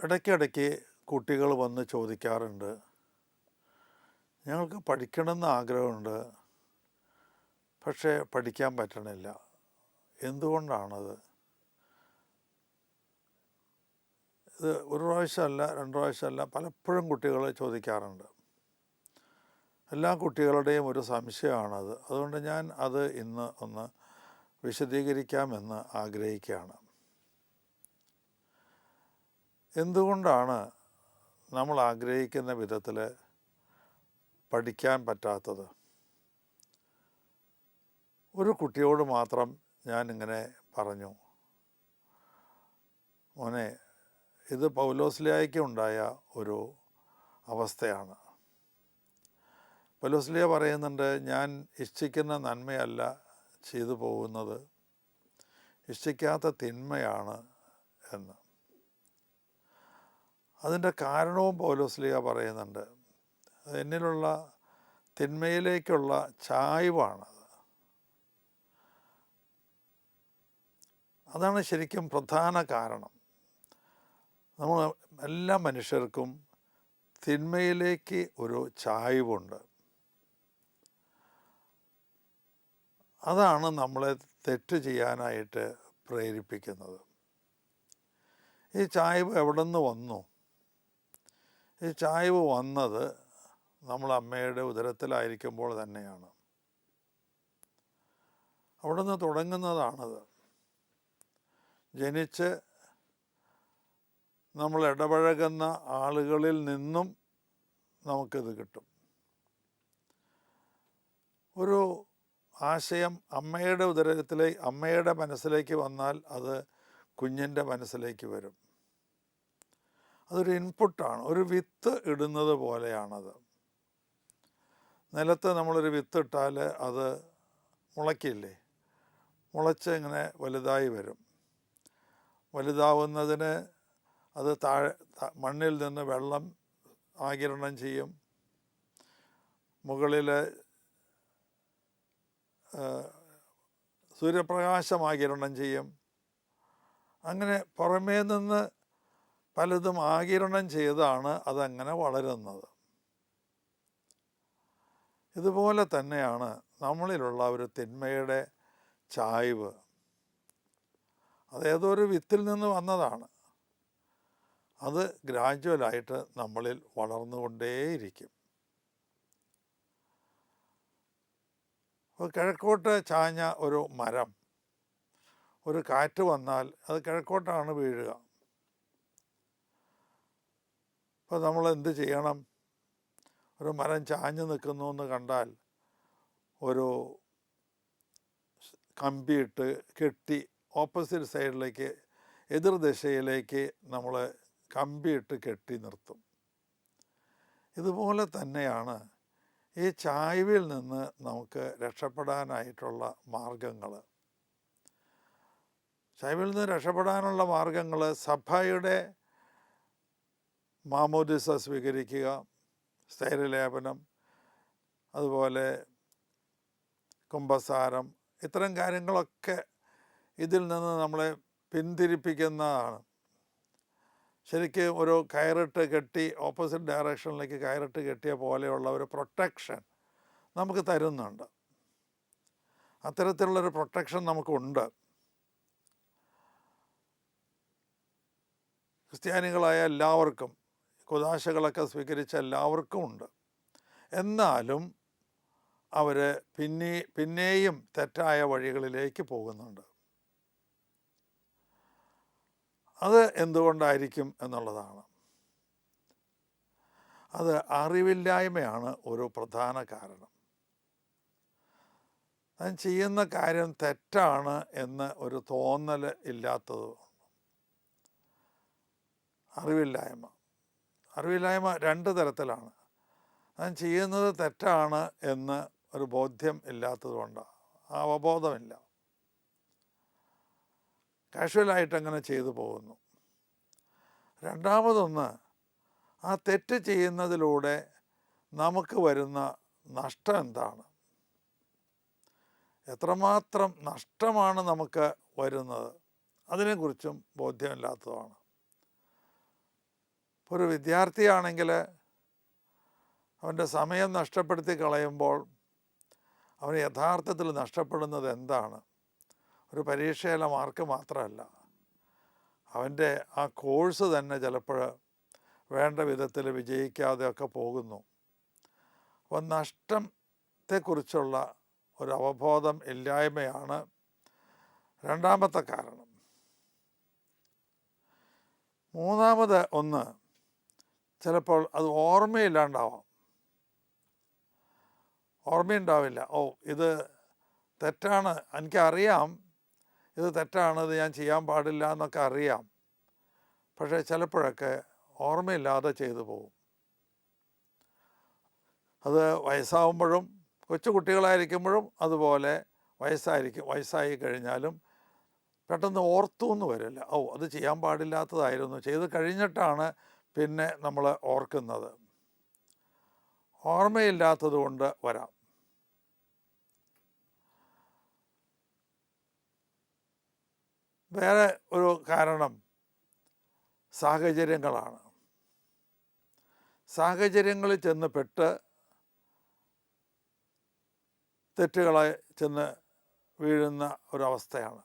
ഇടയ്ക്കിടയ്ക്ക് കുട്ടികൾ വന്ന് ചോദിക്കാറുണ്ട്, ഞങ്ങൾക്ക് പഠിക്കണമെന്ന് ആഗ്രഹമുണ്ട്, പക്ഷേ പഠിക്കാൻ പറ്റണില്ല. എന്തുകൊണ്ടാണത്? ഇത് ഒരു പ്രാവശ്യമല്ല, രണ്ട് പ്രാവശ്യമല്ല, പലപ്പോഴും കുട്ടികൾ ചോദിക്കാറുണ്ട്. എല്ലാ കുട്ടികളുടെയും ഒരു സംശയമാണത്. അതുകൊണ്ട് ഞാൻ അത് ഇന്ന് ഒന്ന് വിശദീകരിക്കാമെന്ന് ആഗ്രഹിക്കുകയാണ്. എന്തുകൊണ്ടാണ് നമ്മൾ ആഗ്രഹിക്കുന്ന വിധത്തിൽ പഠിക്കാൻ പറ്റാത്തത്? ഒരു കുട്ടിയോട് മാത്രം ഞാനിങ്ങനെ പറഞ്ഞു, മോനെ, ഇത് പൗലോസ്ലിയായ്ക്ക് ഉണ്ടായ ഒരു അവസ്ഥയാണ്. പൗലോസ്ലിയ പറയുന്നുണ്ട്, ഞാൻ ഇച്ഛിക്കുന്ന നന്മയല്ല ചെയ്തു പോകുന്നത്, ഇച്ഛിക്കാത്ത തിന്മയാണ് എന്ന്. അതിൻ്റെ കാരണവും പൗലോസ്ലിയ പറയുന്നുണ്ട്. എന്നിലുള്ള തിന്മയിലേക്കുള്ള ചായ്വാണ്. അതാണ് ശരിക്കും പ്രധാന കാരണം. നമ്മൾ എല്ലാ മനുഷ്യർക്കും തിന്മയിലേക്ക് ഒരു ചായ്വുണ്ട്. അതാണ് നമ്മളെ തെറ്റ് ചെയ്യാനായിട്ട് പ്രേരിപ്പിക്കുന്നത്. ഈ ചായ്വ് എവിടെ നിന്ന് വന്നു? ഈ ചായ്വ് വന്നത് നമ്മൾ അമ്മയുടെ ഉദരത്തിലായിരിക്കുമ്പോൾ തന്നെയാണ്. അവിടെ നിന്ന് തുടങ്ങുന്നതാണത്. ജനിച്ച് നമ്മൾ ഇടപഴകുന്ന ആളുകളിൽ നിന്നും നമുക്കിത് കിട്ടും. ഒരു ആശയം അമ്മയുടെ മനസ്സിലേക്ക് വന്നാൽ അത് കുഞ്ഞിൻ്റെ മനസ്സിലേക്ക് വരും. അതൊരു ഇൻപുട്ടാണ്, ഒരു വിത്ത് ഇടുന്നത് പോലെയാണത്. നിലത്ത് നമ്മളൊരു വിത്ത് ഇട്ടാൽ അത് മുളയ്ക്കില്ലേ? മുളച്ച് ഇങ്ങനെ വലുതായി വരും. വലുതാവുന്നതിന് അത് മണ്ണിൽ നിന്ന് വെള്ളം ആഗിരണം ചെയ്യും, മുകളിൽ സൂര്യപ്രകാശം ആഗിരണം ചെയ്യും. അങ്ങനെ പുറമേ നിന്ന് പലതും ആഗിരണം ചെയ്താണ് അതങ്ങനെ വളരുന്നത്. ഇതുപോലെ തന്നെയാണ് നമ്മളിലുള്ള ഒരു തിന്മയുടെ ചായ്വ്. അതേതൊരു വിത്തിൽ നിന്ന് വന്നതാണ്. അത് ഗ്രാജുവലായിട്ട് നമ്മളിൽ വളർന്നുകൊണ്ടേയിരിക്കും. അപ്പോൾ കിഴക്കോട്ട് ചാഞ്ഞ ഒരു മരം, ഒരു കാറ്റ് വന്നാൽ അത് കിഴക്കോട്ടാണ് വീഴുക. അപ്പോൾ നമ്മൾ എന്ത് ചെയ്യണം? ഒരു മരം ചാഞ്ഞു നിൽക്കുന്നു എന്ന് കണ്ടാൽ ഒരു കമ്പിയിട്ട് കെട്ടി ഓപ്പോസിറ്റ് സൈഡിലേക്ക്, എതിർദിശയിലേക്ക് നമ്മൾ കമ്പിയിട്ട് കെട്ടി നിർത്തും. ഇതുപോലെ തന്നെയാണ് ഈ ചായ്വിൽ നിന്ന് നമുക്ക് രക്ഷപ്പെടാനായിട്ടുള്ള മാർഗങ്ങൾ. ചായ്വിൽ നിന്ന് രക്ഷപ്പെടാനുള്ള മാർഗങ്ങൾ സഭയുടെ മാമോദിസ സ്വീകരിക്കുക, സ്ഥൈര്യലേപനം, അതുപോലെ കുമ്പസാരം, ഇത്തരം കാര്യങ്ങളൊക്കെ ഇതിൽ നിന്ന് നമ്മളെ പിന്തിരിപ്പിക്കുന്നതാണ്. ശരിക്കും ഒരു കയറിട്ട് കെട്ടി ഓപ്പോസിറ്റ് ഡയറക്ഷനിലേക്ക് കയറിട്ട് കെട്ടിയ പോലെയുള്ള ഒരു പ്രൊട്ടക്ഷൻ നമുക്ക് തരുന്നുണ്ട്. അത്തരത്തിലുള്ളൊരു പ്രൊട്ടക്ഷൻ നമുക്കുണ്ട്. ക്രിസ്ത്യാനികളായ എല്ലാവർക്കും, കുദാശകളൊക്കെ സ്വീകരിച്ച എല്ലാവർക്കും ഉണ്ട്. എന്നാലും അവർ പിന്നെയും തെറ്റായ വഴികളിലേക്ക് പോകുന്നുണ്ട്. അത് എന്തുകൊണ്ടായിരിക്കും എന്നുള്ളതാണ്. അത് അറിവില്ലായ്മയാണ് ഒരു പ്രധാന കാരണം. താൻ ചെയ്യുന്ന കാര്യം തെറ്റാണ് എന്ന് ഒരു തോന്നൽ ഇല്ലാത്തത്. അറിവില്ലായ്മ രണ്ട് തരത്തിലാണ്. താൻ ചെയ്യുന്നത് തെറ്റാണ് എന്ന് ഒരു ബോധ്യം ഇല്ലാത്തതുകൊണ്ടാണ്, ആ അവബോധമില്ല. കാഷ്വലായിട്ട് അങ്ങനെ ചെയ്തു പോകുന്നു. രണ്ടാമതൊന്ന്, ആ തെറ്റ് ചെയ്യുന്നതിലൂടെ നമുക്ക് വരുന്ന നഷ്ടം എന്താണ്? എത്രമാത്രം നഷ്ടമാണ് നമുക്ക് വരുന്നത്? അതിനെക്കുറിച്ചും ബോധ്യമില്ലാത്തതാണ്. ഇപ്പോൾ ഒരു വിദ്യാർത്ഥിയാണെങ്കിൽ അവൻ്റെ സമയം നഷ്ടപ്പെടുത്തി കളയുമ്പോൾ അവന് യഥാർത്ഥത്തിൽ നഷ്ടപ്പെടുന്നത് എന്താണ്? ഒരു പരീക്ഷയിലെ മാർക്ക് മാത്രമല്ല, അവൻ്റെ ആ കോഴ്സ് തന്നെ ചിലപ്പോൾ വേണ്ട വിധത്തിൽ വിജയിക്കാതെയൊക്കെ പോകുന്നു. അപ്പോൾ നഷ്ടത്തെക്കുറിച്ചുള്ള ഒരു അവബോധം ഇല്ലായ്മയാണ് രണ്ടാമത്തെ കാരണം. മൂന്നാമത് ഒന്ന്, ചിലപ്പോൾ അത് ഓർമ്മയില്ലാണ്ടാവാം. ഓർമ്മയുണ്ടാവില്ല. ഇത് തെറ്റാണ്, എനിക്കറിയാം ഇത് തെറ്റാണ്, ഇത് ഞാൻ ചെയ്യാൻ പാടില്ല എന്നൊക്കെ അറിയാം. പക്ഷേ ചിലപ്പോഴൊക്കെ ഓർമ്മയില്ലാതെ ചെയ്തു പോകും. അത് വയസ്സാവുമ്പോഴും കൊച്ചു കുട്ടികളായിരിക്കുമ്പോഴും അതുപോലെ വയസ്സായി കഴിഞ്ഞാലും പെട്ടെന്ന് ഓർത്തു എന്ന് വരില്ല. അത് ചെയ്യാൻ പാടില്ലാത്തതായിരുന്നു, ചെയ്ത് കഴിഞ്ഞിട്ടാണ് പിന്നെ നമ്മൾ ഓർക്കുന്നത്. ഓർമ്മയില്ലാത്തത് കൊണ്ട് വരാം. വേറെ ഒരു കാരണം സാഹചര്യങ്ങളാണ്. സാഹചര്യങ്ങളിൽ ചെന്ന് പെട്ട് തെറ്റുകളെ ചെന്ന് വീഴുന്ന ഒരവസ്ഥയാണ്.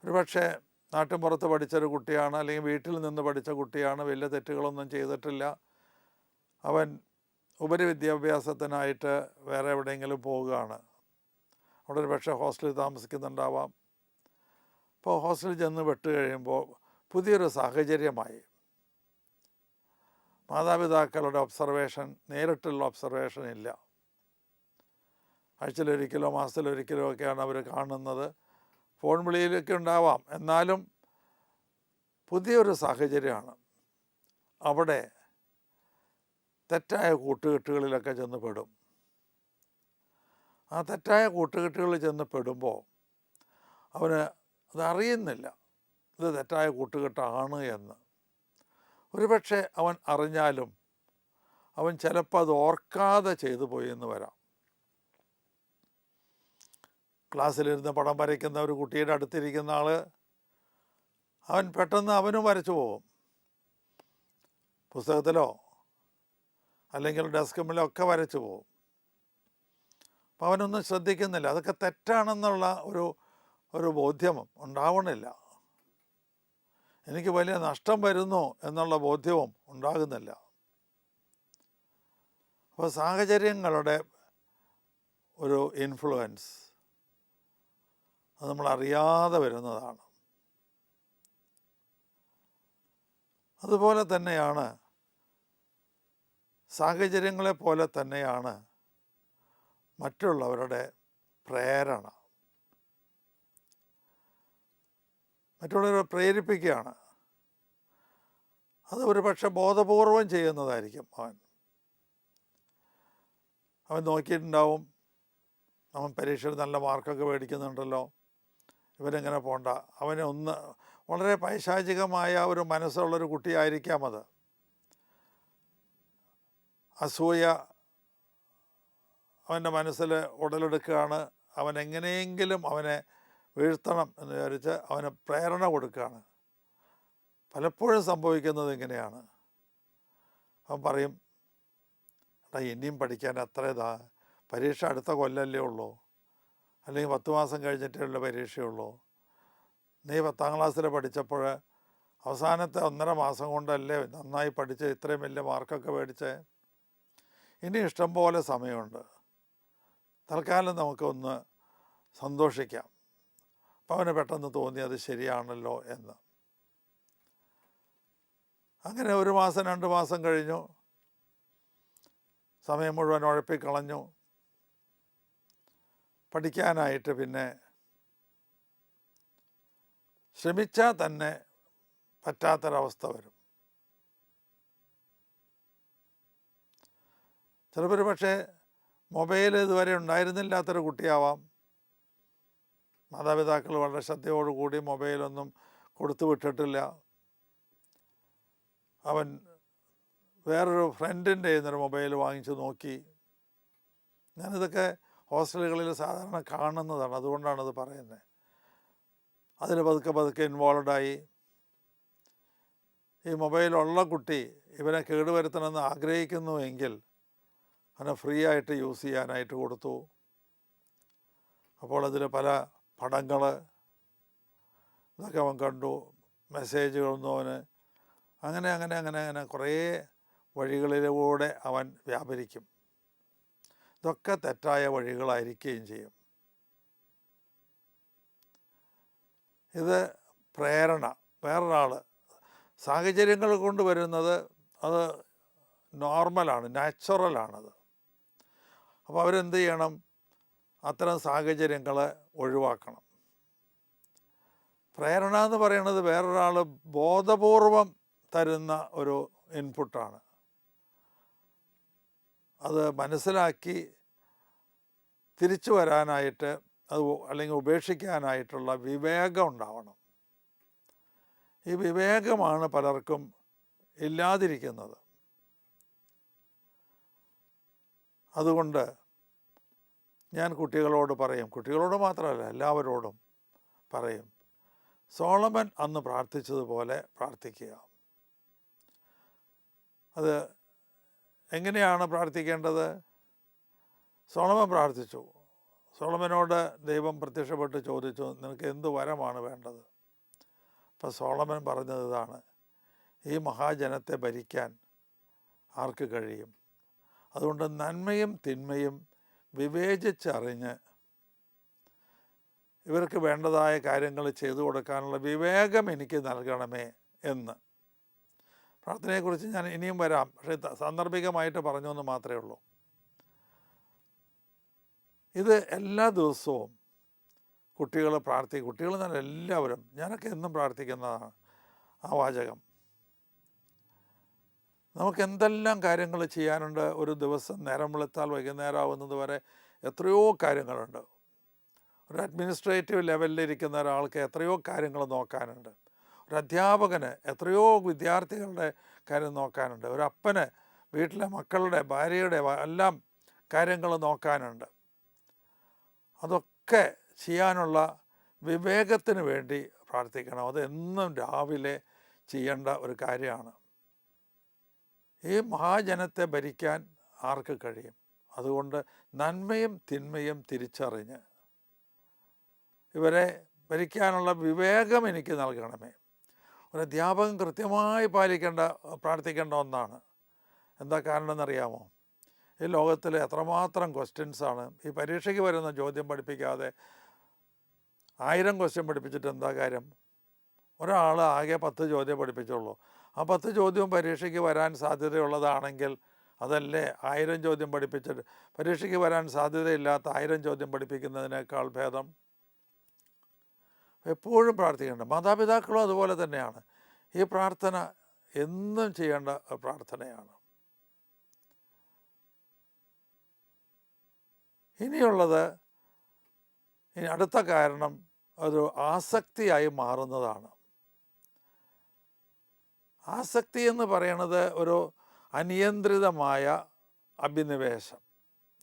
ഒരുപക്ഷെ നാട്ടിൻപുറത്ത് പഠിച്ചൊരു കുട്ടിയാണ്, അല്ലെങ്കിൽ വീട്ടിൽ നിന്ന് പഠിച്ച കുട്ടിയാണ്, വലിയ തെറ്റുകളൊന്നും ചെയ്തിട്ടില്ല. അവൻ ഉപരിവിദ്യാഭ്യാസത്തിനായിട്ട് വേറെ എവിടെയെങ്കിലും പോവുകയാണ്. അവിടെ ഒരു പക്ഷേ ഹോസ്റ്റലിൽ താമസിക്കുന്നുണ്ടാവാം. അപ്പോൾ ഹോസ്റ്റലിൽ ചെന്ന് പെട്ട് കഴിയുമ്പോൾ പുതിയൊരു സാഹചര്യമായി. മാതാപിതാക്കളുടെ ഒബ്സർവേഷൻ, നേരിട്ടുള്ള ഒബ്സർവേഷൻ ഇല്ല. ആഴ്ചയിലൊരിക്കലോ മാസത്തിലൊരിക്കലോ ഒക്കെയാണ് അവർ കാണുന്നത്. ഫോൺ വിളിയിലൊക്കെ ഉണ്ടാവാം. എന്നാലും പുതിയൊരു സാഹചര്യമാണ്. അവിടെ തെറ്റായ കൂട്ടുകെട്ടുകളിലൊക്കെ ചെന്ന് പെടും. ആ തെറ്റായ കൂട്ടുകെട്ടുകളിൽ ചെന്ന് പെടുമ്പോൾ അവന് അതറിയുന്നില്ല ഇത് തെറ്റായ കൂട്ടുകെട്ടാണ് എന്ന്. ഒരുപക്ഷെ അവൻ അറിഞ്ഞാലും അവൻ ചിലപ്പോൾ അത് ഓർക്കാതെ ചെയ്തു പോയി എന്ന് വരാം. ക്ലാസ്സിലിരുന്ന് പടം വരയ്ക്കുന്ന ഒരു കുട്ടിയുടെ അടുത്തിരിക്കുന്ന ആൾ, അവൻ പെട്ടെന്ന് അവനും വരച്ചു പോകും. പുസ്തകത്തിലോ അല്ലെങ്കിൽ ഡെസ്കിലോ ഒക്കെ വരച്ചു പോകും. അപ്പം അവനൊന്നും ശ്രദ്ധിക്കുന്നില്ല. അതൊക്കെ തെറ്റാണെന്നുള്ള ഒരു ബോധ്യം ഉണ്ടാവണില്ല. എനിക്ക് വലിയ നഷ്ടം വരുന്നു എന്നുള്ള ബോധ്യവും ഉണ്ടാകുന്നില്ല. അപ്പോൾ സാഹചര്യങ്ങളുടെ ഒരു ഇൻഫ്ലുവൻസ് അത് നമ്മളറിയാതെ വരുന്നതാണ്. അതുപോലെ തന്നെയാണ് സാഹചര്യങ്ങളെപ്പോലെ തന്നെയാണ് മറ്റുള്ളവരുടെ പ്രേരണ. മറ്റുള്ളവരെ പ്രേരിപ്പിക്കുകയാണ്. അത് ഒരു പക്ഷെ ബോധപൂർവം ചെയ്യുന്നതായിരിക്കും. അവൻ നോക്കിയിട്ടുണ്ടാവും, അവൻ പരീക്ഷയിൽ നല്ല മാർക്കൊക്കെ മേടിക്കുന്നുണ്ടല്ലോ, ഇവനെങ്ങനെ പോണ്ട. അവനെ വളരെ പൈശാചികമായ ഒരു മനസ്സുള്ളൊരു കുട്ടിയായിരിക്കാം അത്. അസൂയ അവൻ്റെ മനസ്സിൽ ഉടലെടുക്കുകയാണ്. അവൻ എങ്ങനെയെങ്കിലും അവനെ വീഴ്ത്തണം എന്ന് വിചാരിച്ച് അവന് പ്രേരണ കൊടുക്കുകയാണ്. പലപ്പോഴും സംഭവിക്കുന്നത് ഇങ്ങനെയാണ്. അവൻ പറയും, ഇനിയും പഠിക്കാൻ എത്ര പരീക്ഷ അടുത്ത കൊല്ലല്ലേ ഉള്ളൂ, അല്ലെങ്കിൽ 10 മാസം കഴിഞ്ഞിട്ടേ ഉള്ള പരീക്ഷയുള്ളൂ. നീ 10ാം ക്ലാസ്സിൽ പഠിച്ചപ്പോൾ അവസാനത്തെ 1.5 മാസം കൊണ്ടല്ലേ നന്നായി പഠിച്ച് ഇത്രയും വലിയ മാർക്കൊക്കെ മേടിച്ച്, ഇനി ഇഷ്ടംപോലെ സമയമുണ്ട്, തൽക്കാലം നമുക്കൊന്ന് സന്തോഷിക്കാം. അപ്പം അവന് പെട്ടെന്ന് തോന്നി അത് ശരിയാണല്ലോ എന്ന്. അങ്ങനെ 1 മാസം 2 മാസം കഴിഞ്ഞു, സമയം മുഴുവൻ ഉഴപ്പിക്കളഞ്ഞു. പഠിക്കാനായിട്ട് പിന്നെ ശ്രമിച്ചാൽ തന്നെ പറ്റാത്തൊരവസ്ഥ വരും. ചിലപ്പോൾ പക്ഷേ മൊബൈൽ ഇതുവരെ ഉണ്ടായിരുന്നില്ലാത്തൊരു കുട്ടിയാവാം. മാതാപിതാക്കൾ വളരെ ശ്രദ്ധയോടുകൂടി മൊബൈലൊന്നും കൊടുത്തു വിട്ടിട്ടില്ല. അവൻ വേറൊരു ഫ്രണ്ടിൻ്റെ ഒരു മൊബൈൽ വാങ്ങിച്ച് നോക്കി. ഞാനിതൊക്കെ ഹോസ്റ്റലുകളിൽ സാധാരണ കാണുന്നതാണ്, അതുകൊണ്ടാണത് പറയുന്നത്. അതിൽ പതുക്കെ ഇൻവോൾവായി. ഈ മൊബൈലുള്ള കുട്ടി ഇവനെ കേടുവരുത്തണമെന്ന് ആഗ്രഹിക്കുന്നുവെങ്കിൽ അവനെ ഫ്രീ ആയിട്ട് യൂസ് ചെയ്യാനായിട്ട് കൊടുത്തു. അപ്പോൾ അതിൽ പല പടങ്ങൾ ഇതൊക്കെ അവൻ കണ്ടു, മെസ്സേജുകളൊന്നും അവന് അങ്ങനെ അങ്ങനെ അങ്ങനെ അങ്ങനെ കുറേ വഴികളിലൂടെ അവൻ വ്യാപരിക്കും. ഇതൊക്കെ തെറ്റായ വഴികളായിരിക്കുകയും ചെയ്യും. ഇത് പ്രേരണ, വേറൊരാൾ സാഹചര്യങ്ങൾ കൊണ്ട് വരുന്നത് അത് നോർമലാണ്, നാച്ചുറലാണത്. അപ്പോൾ അവരെന്ത് ചെയ്യണം? അത്തരം സാഹചര്യങ്ങളെ ഒഴിവാക്കണം. പ്രേരണ എന്ന് പറയുന്നത് വേറൊരാൾ ബോധപൂർവം തരുന്ന ഒരു ഇൻപുട്ടാണ്. അത് മനസ്സിലാക്കി തിരിച്ചു വരാനായിട്ട് അത് അല്ലെങ്കിൽ ഉപേക്ഷിക്കാനായിട്ടുള്ള വിവേകം ഉണ്ടാവണം. ഈ വിവേകമാണ് പലർക്കും ഇല്ലാതിരിക്കുന്നത്. അതുകൊണ്ട് ഞാൻ കുട്ടികളോട് പറയും, കുട്ടികളോട് മാത്രമല്ല എല്ലാവരോടും പറയും, സോളമൻ അന്ന് പ്രാർത്ഥിച്ചതുപോലെ പ്രാർത്ഥിക്കുക. അത് എങ്ങനെയാണ് പ്രാർത്ഥിക്കേണ്ടത്? സോളമൻ പ്രാർത്ഥിച്ചു. സോളമനോട് ദൈവം പ്രത്യക്ഷപ്പെട്ട് ചോദിച്ചു, നിനക്ക് എന്ത് വരമാണ് വേണ്ടത്? അപ്പം സോളമൻ പറഞ്ഞത് ഇതാണ്, ഈ മഹാജനത്തെ ഭരിക്കാൻ ആർക്ക് കഴിയും? അതുകൊണ്ട് നന്മയും തിന്മയും വിവേചിച്ചറിഞ്ഞ് ഇവർക്ക് വേണ്ടതായ കാര്യങ്ങൾ ചെയ്തു കൊടുക്കാനുള്ള വിവേകം എനിക്ക് നൽകണമേ എന്ന്. പ്രാർത്ഥനയെക്കുറിച്ച് ഞാൻ ഇനിയും വരാം, പക്ഷേ സാന്ദർഭികമായിട്ട് പറഞ്ഞു എന്ന് മാത്രമേ ഉള്ളൂ. ഇത് എല്ലാ ദിവസവും കുട്ടികൾ കുട്ടികൾ എന്നല്ല എല്ലാവരും, ഞാനൊക്കെ എന്നും പ്രാർത്ഥിക്കുന്നതാണ് ആ വാചകം. നമുക്ക് എന്തെല്ലാം കാര്യങ്ങൾ ചെയ്യാനുണ്ട്. ഒരു ദിവസം നേരം വെളുത്താൽ വൈകുന്നേരം ആവുന്നത് വരെ എത്രയോ കാര്യങ്ങളുണ്ട്. ഒരു അഡ്മിനിസ്ട്രേറ്റീവ് ലെവലിലിരിക്കുന്ന ഒരാൾക്ക് എത്രയോ കാര്യങ്ങൾ നോക്കാനുണ്ട്. ഒരു അധ്യാപകന് എത്രയോ വിദ്യാർത്ഥികളുടെ കാര്യം നോക്കാനുണ്ട്. ഒരു അപ്പന് വീട്ടിലെ മക്കളുടെ ഭാര്യയുടെ എല്ലാം കാര്യങ്ങൾ നോക്കാനുണ്ട്. അതൊക്കെ ചെയ്യാനുള്ള വിവേകത്തിന് വേണ്ടി പ്രാർത്ഥിക്കണം. അത് എന്നും രാവിലെ ചെയ്യേണ്ട ഒരു കാര്യമാണ്. ഈ മഹാജനത്തെ ഭരിക്കാൻ ആർക്ക് കഴിയും? അതുകൊണ്ട് നന്മയും തിന്മയും തിരിച്ചറിഞ്ഞ് ഇവരെ ഭരിക്കാനുള്ള വിവേകം എനിക്ക് നൽകണമേ. ഒരു അധ്യാപകൻ കൃത്യമായി പ്രാർത്ഥിക്കേണ്ട ഒന്നാണ്. എന്താ കാരണം എന്നറിയാമോ? ഈ ലോകത്തിൽ എത്രമാത്രം ക്വസ്റ്റ്യൻസാണ്. ഈ പരീക്ഷയ്ക്ക് വരുന്ന ചോദ്യം പഠിപ്പിക്കാതെ 1000 ക്വസ്റ്റ്യൻ പഠിപ്പിച്ചിട്ട് എന്താ കാര്യം? ഒരാൾ ആകെ 10 ചോദ്യം പഠിപ്പിച്ചുള്ളൂ. ആ 10 ചോദ്യവും പരീക്ഷയ്ക്ക് വരാൻ സാധ്യതയുള്ളതാണെങ്കിൽ അതല്ലേ 1000 ചോദ്യം പഠിപ്പിച്ചിട്ട് പരീക്ഷയ്ക്ക് വരാൻ സാധ്യതയില്ലാത്ത 1000 ചോദ്യം പഠിപ്പിക്കുന്നതിനേക്കാൾ ഭേദം. എപ്പോഴും പ്രാർത്ഥിക്കേണ്ട. മാതാപിതാക്കളും അതുപോലെ തന്നെയാണ്. ഈ പ്രാർത്ഥന എന്നും ചെയ്യേണ്ട പ്രാർത്ഥനയാണ്. ഇനിയുള്ളത്, ഇനി അടുത്ത കാരണം ഒരു ആസക്തിയായി മാറുന്നതാണ്. ആസക്തി എന്ന് പറയുന്നത് ഒരു അനിയന്ത്രിതമായ അഭിനിവേശം,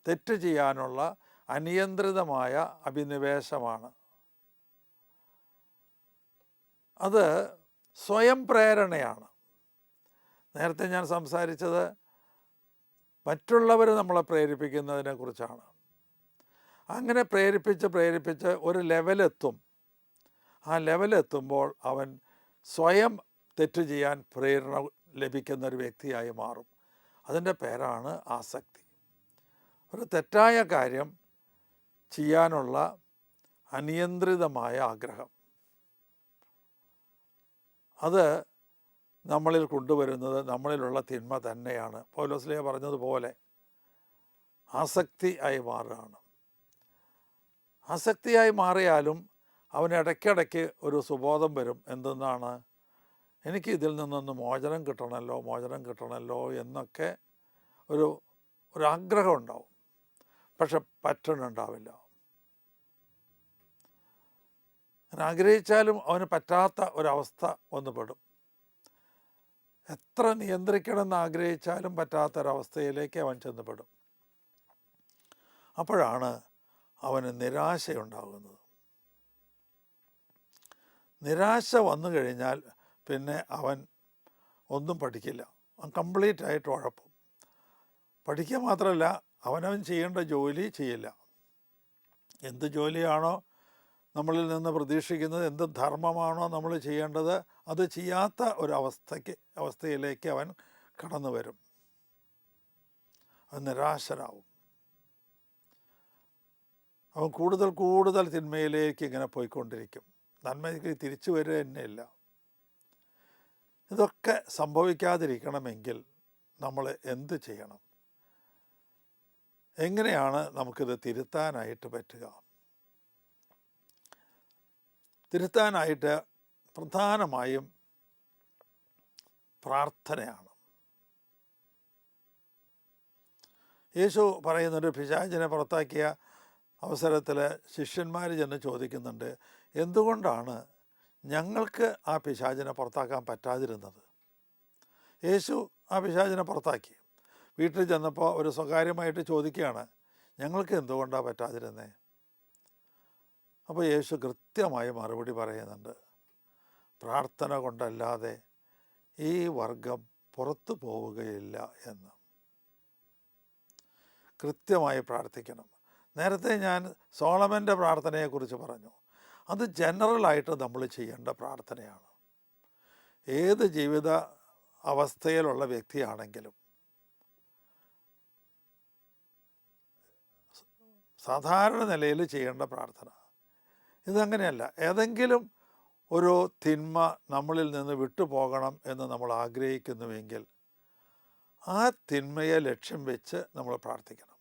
തെറ്റ് ചെയ്യാനുള്ള അനിയന്ത്രിതമായ അഭിനിവേശമാണ്. അത് സ്വയം പ്രേരണയാണ്. നേരത്തെ ഞാൻ സംസാരിച്ചത് മറ്റുള്ളവർ നമ്മളെ പ്രേരിപ്പിക്കുന്നതിനെ കുറിച്ചാണ്. അങ്ങനെ പ്രേരിപ്പിച്ച് ഒരു ലെവലെത്തും. ആ ലെവലെത്തുമ്പോൾ അവൻ സ്വയം തെറ്റ് ചെയ്യാൻ പ്രേരണ ലഭിക്കുന്ന ഒരു വ്യക്തിയായി മാറും. അതിൻ്റെ പേരാണ് ആസക്തി. ഒരു തെറ്റായ കാര്യം ചെയ്യാനുള്ള അനിയന്ത്രിതമായ ആഗ്രഹം. അത് നമ്മളിൽ കൊണ്ടുവരുന്നത് നമ്മളിലുള്ള തിന്മ തന്നെയാണ്. പൗലോസ്ലീഹ പറഞ്ഞതുപോലെ ആസക്തി ആയി മാറുകയാണ്. ആസക്തിയായി മാറിയാലും അവന് ഇടയ്ക്കിടയ്ക്ക് ഒരു സുബോധം വരും. എന്തെന്നാണ്? എനിക്ക് ഇതിൽ നിന്നൊന്ന് മോചനം കിട്ടണമല്ലോ എന്നൊക്കെ ഒരു ആഗ്രഹം ഉണ്ടാവും. പക്ഷെ പറ്റണുണ്ടാവില്ല. അങ്ങനെ ആഗ്രഹിച്ചാലും അവന് പറ്റാത്ത ഒരവസ്ഥ വന്നു പെടും. എത്ര നിയന്ത്രിക്കണമെന്ന് ആഗ്രഹിച്ചാലും പറ്റാത്തൊരവസ്ഥയിലേക്ക് അവൻ ചെന്നുപെടും. അപ്പോഴാണ് അവന് നിരാശയുണ്ടാകുന്നത്. നിരാശ വന്നു കഴിഞ്ഞാൽ പിന്നെ അവൻ ഒന്നും പഠിക്കില്ല. അവൻ കംപ്ലീറ്റ് ആയിട്ട് ഉഴപ്പും. പഠിക്കുക മാത്രമല്ല, അവനവൻ ചെയ്യേണ്ട ജോലി ചെയ്യില്ല. എന്ത് ജോലിയാണോ നമ്മളിൽ നിന്ന് പ്രതീക്ഷിക്കുന്നത്, എന്ത് ധർമ്മമാണോ നമ്മൾ ചെയ്യേണ്ടത്, അത് ചെയ്യാത്ത അവസ്ഥയിലേക്ക് അവൻ കടന്നു വരും. അവൻ നിരാശനാവും. അവൻ കൂടുതൽ കൂടുതൽ തിന്മയിലേക്ക് ഇങ്ങനെ പോയിക്കൊണ്ടിരിക്കും. നന്മയ്ക്ക് തിരിച്ചു വരിക തന്നെയില്ല. ഇതൊക്കെ സംഭവിക്കാതിരിക്കണമെങ്കിൽ നമ്മൾ എന്ത് ചെയ്യണം? എങ്ങനെയാണ് നമുക്കിത് തിരുത്താനായിട്ട് പറ്റുക? തിരുത്താനായിട്ട് പ്രധാനമായും പ്രാർത്ഥനയാണ്. യേശു പറയുന്നൊരു പിശാചിനെ പുറത്താക്കിയ അവസരത്തിൽ ശിഷ്യന്മാർ ചെന്ന് ചോദിക്കുന്നുണ്ട്, എന്തുകൊണ്ടാണ് ഞങ്ങൾക്ക് ആ പിശാചിനെ പുറത്താക്കാൻ പറ്റാതിരുന്നത്? യേശു ആ പിശാചിനെ പുറത്താക്കി. വീട്ടിൽ ചെന്നപ്പോൾ ഒരു സ്വകാര്യമായിട്ട് ചോദിക്കുകയാണ്, ഞങ്ങൾക്ക് എന്തുകൊണ്ടാണ് പറ്റാതിരുന്നേ? അപ്പോൾ യേശു കൃത്യമായി മറുപടി പറയുന്നുണ്ട്, പ്രാർത്ഥന കൊണ്ടല്ലാതെ ഈ വർഗം പുറത്തു പോവുകയില്ല എന്ന്. കൃത്യമായി പ്രാർത്ഥിക്കണം. നേരത്തെ ഞാൻ സോളമൻ്റെ പ്രാർത്ഥനയെക്കുറിച്ച് പറഞ്ഞു. അത് ജനറലായിട്ട് നമ്മൾ ചെയ്യേണ്ട പ്രാർത്ഥനയാണ്. ഏത് ജീവിത അവസ്ഥയിലുള്ള വ്യക്തിയാണെങ്കിലും സാധാരണ നിലയിൽ ചെയ്യേണ്ട പ്രാർത്ഥന. ഇതങ്ങനെയല്ല. ഏതെങ്കിലും ഒരു തിന്മ നമ്മളിൽ നിന്ന് വിട്ടുപോകണം എന്ന് നമ്മൾ ആഗ്രഹിക്കുന്നുവെങ്കിൽ ആ തിന്മയെ ലക്ഷ്യം വെച്ച് നമ്മൾ പ്രാർത്ഥിക്കണം.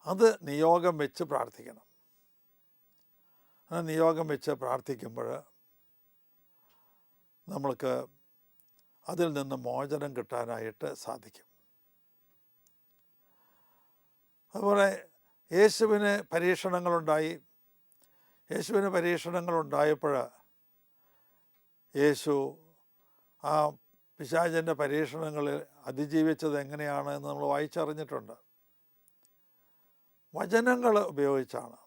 അത് നിയോഗം വെച്ച് പ്രാർത്ഥിക്കണം. ആ നിയോഗം വെച്ച് പ്രാർത്ഥിക്കുമ്പോൾ നമ്മൾക്ക് അതിൽ നിന്ന് മോചനം കിട്ടാനായിട്ട് സാധിക്കും. അതുപോലെ യേശുവിന് പരീക്ഷണങ്ങളുണ്ടായപ്പോൾ യേശു ആ പിശാചിൻ്റെ പരീക്ഷണങ്ങളിൽ അതിജീവിച്ചത് എങ്ങനെയാണ് എന്ന് നമ്മൾ വായിച്ചറിഞ്ഞിട്ടുണ്ട്. വചനങ്ങൾ ഉപയോഗിച്ചാണ്.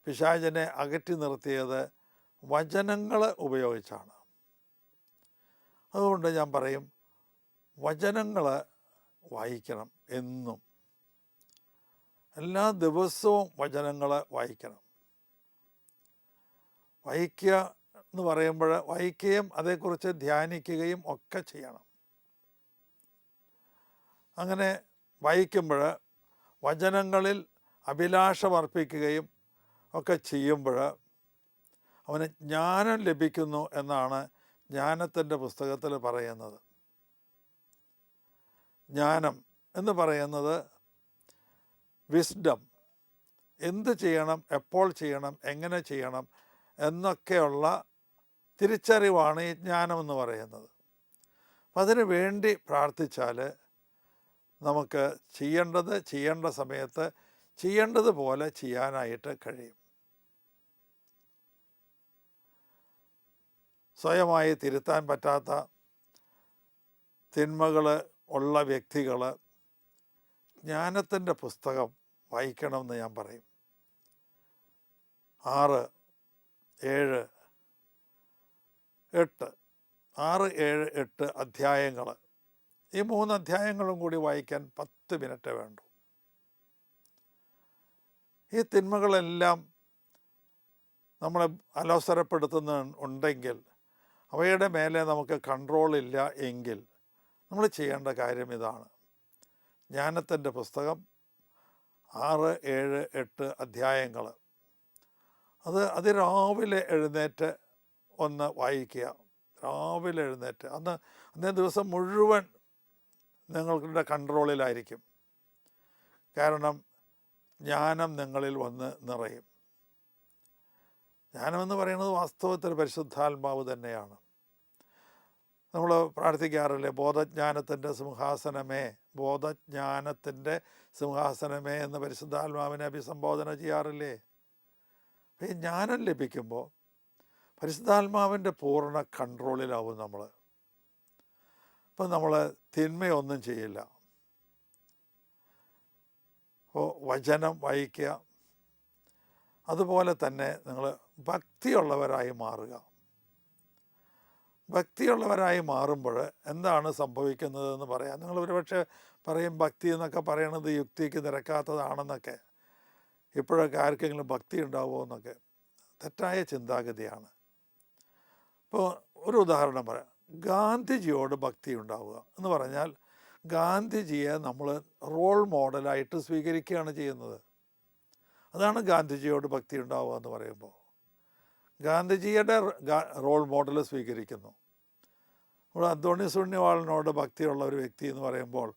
പിശാചിനെ അകറ്റി നിർത്തിയത് വചനങ്ങൾ ഉപയോഗിച്ചാണ്. അതുകൊണ്ട് ഞാൻ പറയും, വചനങ്ങൾ വായിക്കണം. എന്നും എല്ലാ ദിവസവും വചനങ്ങൾ വായിക്കണം. വായിക്കുക എന്ന് പറയുമ്പോൾ വായിക്കുകയും അതേക്കുറിച്ച് ധ്യാനിക്കുകയും ഒക്കെ ചെയ്യണം. അങ്ങനെ വായിക്കുമ്പോൾ വചനങ്ങളിൽ അഭിലാഷമർപ്പിക്കുകയും ഒക്കെ ചെയ്യുമ്പോൾ അവന് ജ്ഞാനം ലഭിക്കുന്നു എന്നാണ് ജ്ഞാനത്തിൻ്റെ പുസ്തകത്തിൽ പറയുന്നത്. ജ്ഞാനം എന്ന് പറയുന്നത് വിസ്ഡം, എന്ത് ചെയ്യണം, എപ്പോൾ ചെയ്യണം, എങ്ങനെ ചെയ്യണം എന്നൊക്കെയുള്ള തിരിച്ചറിവാണ് ഈ ജ്ഞാനം എന്ന് പറയുന്നത്. അപ്പം അതിനു വേണ്ടി പ്രാർത്ഥിച്ചാൽ നമുക്ക് ചെയ്യേണ്ട സമയത്ത് ചെയ്യേണ്ടതുപോലെ ചെയ്യാനായിട്ട് കഴിയും. സ്വയമായി തിരുത്താൻ പറ്റാത്ത തിന്മകൾ ഉള്ള വ്യക്തികൾ ജ്ഞാനത്തിൻ്റെ പുസ്തകം വായിക്കണമെന്ന് ഞാൻ പറയും. 6, 7, 8 അധ്യായങ്ങൾ. ഈ 3 അധ്യായങ്ങളും കൂടി വായിക്കാൻ 10 മിനിറ്റ് വേണ്ടു. ഈ തിന്മകളെല്ലാം നമ്മളെ അലോസരപ്പെടുത്തുന്നുണ്ടെങ്കിൽ, അവയുടെ മേലെ നമുക്ക് കൺട്രോളില്ല എങ്കിൽ നമ്മൾ ചെയ്യേണ്ട കാര്യം ഇതാണ്. ജ്ഞാനത്തിൻ്റെ പുസ്തകം 6, 7, 8 അധ്യായങ്ങൾ അതിരാവിലെ എഴുന്നേറ്റ് ഒന്ന് വായിക്കുക. രാവിലെ എഴുന്നേറ്റ് അന്നേ ദിവസം മുഴുവൻ നിങ്ങളുടെ കൺട്രോളിലായിരിക്കും. കാരണം ജ്ഞാനം നിങ്ങളിൽ വന്ന് നിറയും. ജ്ഞാനമെന്ന് പറയുന്നത് വാസ്തവത്തിൽ പരിശുദ്ധാത്മാവ് തന്നെയാണ്. നമ്മൾ പ്രാർത്ഥിക്കാറില്ലേ, ബോധജ്ഞാനത്തിൻ്റെ സിംഹാസനമേ എന്ന് പരിശുദ്ധാത്മാവിനെ അഭിസംബോധന ചെയ്യാറില്ലേ? അപ്പം ഈ ജ്ഞാനം ലഭിക്കുമ്പോൾ പരിശുദ്ധാത്മാവിൻ്റെ പൂർണ്ണ കൺട്രോളിലാവും നമ്മൾ. അപ്പം നമ്മൾ തിന്മയൊന്നും ചെയ്യില്ല. അപ്പോൾ വചനം വായിക്കുക. അതുപോലെ തന്നെ നിങ്ങൾ ഭക്തിയുള്ളവരായി മാറുക. ഭക്തിയുള്ളവരായി മാറുമ്പോൾ എന്താണ് സംഭവിക്കുന്നതെന്ന് പറയാം. നിങ്ങൾ ഒരുപക്ഷെ പറയും ഭക്തി എന്നൊക്കെ പറയണത് യുക്തിക്ക് നിരക്കാത്തതാണെന്നൊക്കെ. ഇപ്പോഴൊക്കെ ആർക്കെങ്കിലും ഭക്തി ഉണ്ടാവുമോ എന്നൊക്കെ തെറ്റായ ചിന്താഗതിയാണ്. ഇപ്പോൾ ഒരു ഉദാഹരണം പറയാം. ഗാന്ധിജിയോട് ഭക്തി ഉണ്ടാവുക എന്ന് പറഞ്ഞാൽ ഗാന്ധിജിയെ നമ്മൾ റോൾ മോഡലായിട്ട് സ്വീകരിക്കുകയാണ് ചെയ്യുന്നത്. അതാണ് ഗാന്ധിജിയോട് ഭക്തി ഉണ്ടാവുക എന്ന് പറയുമ്പോൾ. ഗാന്ധിജിയുടെ റോൾ മോഡൽ സ്വീകരിക്കുന്നു. ഇവിടെ അന്തോണീസ് ഉണ്ണിവാളിനോട് ഭക്തിയുള്ള ഒരു വ്യക്തി എന്ന് പറയുമ്പോൾ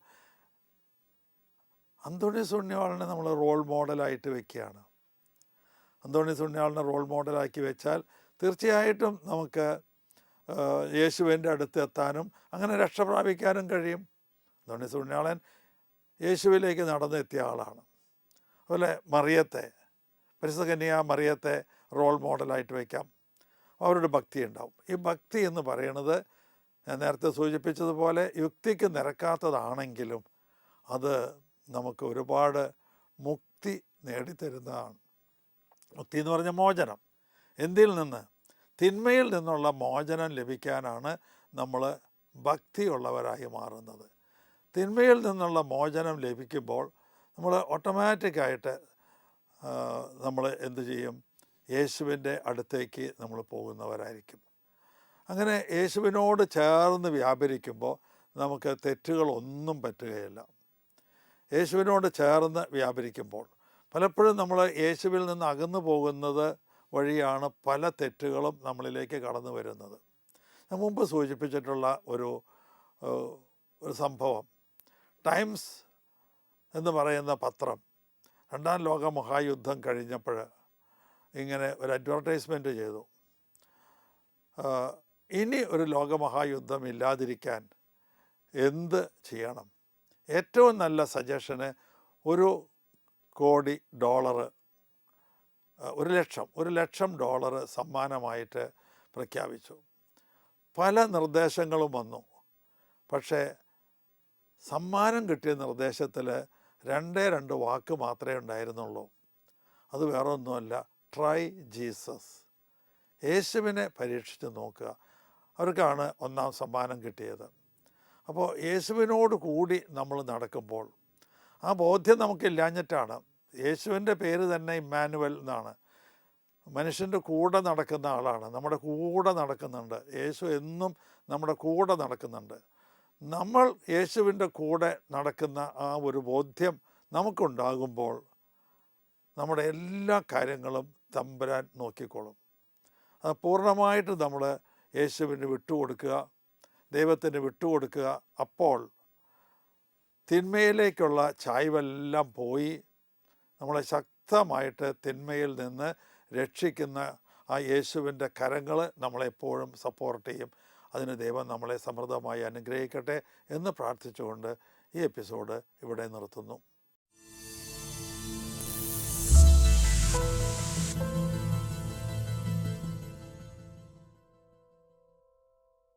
അന്തോണീസ് ഉണ്ണിവാളിനെ നമ്മൾ റോൾ മോഡലായിട്ട് വെക്കുകയാണ്. അന്തോണീസ് ഉണ്ണിവാളിനെ റോൾ മോഡലാക്കി വെച്ചാൽ തീർച്ചയായിട്ടും നമുക്ക് യേശുവിൻ്റെ അടുത്ത് എത്താനും അങ്ങനെ രക്ഷ പ്രാപിക്കാനും കഴിയും. അന്തോണീസ് ഉണ്ണിവാളൻ യേശുവിലേക്ക് നടന്നെത്തിയ ആളാണ്. അതുപോലെ മറിയത്തെ, പരിശുദ്ധ കന്യക മറിയത്തെ റോൾ മോഡലായിട്ട് വയ്ക്കാം. അവരുടെ ഭക്തി ഉണ്ടാവും. ഈ ഭക്തി എന്ന് പറയുന്നത് ഞാൻ നേരത്തെ സൂചിപ്പിച്ചതുപോലെ യുക്തിക്ക് നിരക്കാത്തതാണെങ്കിലും അത് നമുക്ക് ഒരുപാട് മുക്തി നേടിത്തരുന്നതാണ്. മുക്തി എന്ന് പറഞ്ഞ മോചനം. എന്തിൽ നിന്ന്? തിന്മയിൽ നിന്നുള്ള മോചനം ലഭിക്കാനാണ് നമ്മൾ ഭക്തിയുള്ളവരായി മാറുന്നത്. തിന്മയിൽ നിന്നുള്ള മോചനം ലഭിക്കുമ്പോൾ നമ്മൾ ഓട്ടോമാറ്റിക്കായിട്ട് നമ്മൾ എന്തു ചെയ്യും? യേശുവിൻ്റെ അടുത്തേക്ക് നമ്മൾ പോകുന്നവരായിരിക്കും. അങ്ങനെ യേശുവിനോട് ചേർന്ന് വ്യാപരിക്കുമ്പോൾ നമുക്ക് തെറ്റുകളൊന്നും പറ്റുകയില്ല. യേശുവിനോട് ചേർന്ന് വ്യാപരിക്കുമ്പോൾ പലപ്പോഴും നമ്മൾ യേശുവിൽ നിന്ന് അകന്നു പോകുന്നത് വഴിയാണ് പല തെറ്റുകളും നമ്മളിലേക്ക് കടന്നു വരുന്നത്. ഞാൻ മുമ്പ് സൂചിപ്പിച്ചിട്ടുള്ള ഒരു സംഭവം, ടൈംസ് എന്ന് പറയുന്ന പത്രം 2ാം ലോക മഹായുദ്ധം കഴിഞ്ഞപ്പോൾ ഇങ്ങനെ ഒരു അഡ്വർടൈസ്മെൻറ്റ് ചെയ്തു. ഇനി ഒരു ലോകമഹായുദ്ധം ഇല്ലാതിരിക്കാൻ എന്ത് ചെയ്യണം? ഏറ്റവും നല്ല സജഷന് $1 കോടി, $1,00,000 സമ്മാനമായിട്ട് പ്രഖ്യാപിച്ചു. പല നിർദ്ദേശങ്ങളും വന്നു. പക്ഷേ സമ്മാനം കിട്ടിയ നിർദ്ദേശത്തിൽ 2 വാക്ക് മാത്രമേ ഉണ്ടായിരുന്നുള്ളൂ. അത് വേറെ ഒന്നുമല്ല, ട്രൈ ജീസസ്. യേശുവിനെ പരീക്ഷിച്ച് നോക്കുക. അവർക്കാണ് 1ാം സമ്മാനം കിട്ടിയത്. അപ്പോൾ യേശുവിനോട് കൂടി നമ്മൾ നടക്കുമ്പോൾ ആ ബോധ്യം നമുക്കില്ലാഞ്ഞിട്ടാണ്. യേശുവിൻ്റെ പേര് തന്നെ ഇമ്മാനുവൽ എന്നാണ്. മനുഷ്യൻ്റെ കൂടെ നടക്കുന്ന ആളാണ്, നമ്മുടെ കൂടെ നടക്കുന്നുണ്ട്. യേശു എന്നും നമ്മുടെ കൂടെ നടക്കുന്നുണ്ട്. നമ്മൾ യേശുവിൻ്റെ കൂടെ നടക്കുന്ന ആ ഒരു ബോധ്യം നമുക്കുണ്ടാകുമ്പോൾ നമ്മുടെ എല്ലാ കാര്യങ്ങളും തമ്പുരാൻ നോക്കിക്കോളും. അത് പൂർണ്ണമായിട്ട് നമ്മൾ യേശുവിന് വിട്ടുകൊടുക്കുക, ദൈവത്തിന് വിട്ടുകൊടുക്കുക. അപ്പോൾ തിന്മയിലേക്കുള്ള ചായ്വെല്ലാം പോയി നമ്മളെ ശക്തമായിട്ട് തിന്മയിൽ നിന്ന് രക്ഷിക്കുന്ന ആ യേശുവിൻ്റെ കരങ്ങൾ നമ്മളെപ്പോഴും സപ്പോർട്ട് ചെയ്യും. അതിന് ദൈവം നമ്മളെ സമൃദ്ധമായി അനുഗ്രഹിക്കട്ടെ എന്ന് പ്രാർത്ഥിച്ചുകൊണ്ട് ഈ എപ്പിസോഡ് ഇവിടെ നിർത്തുന്നു.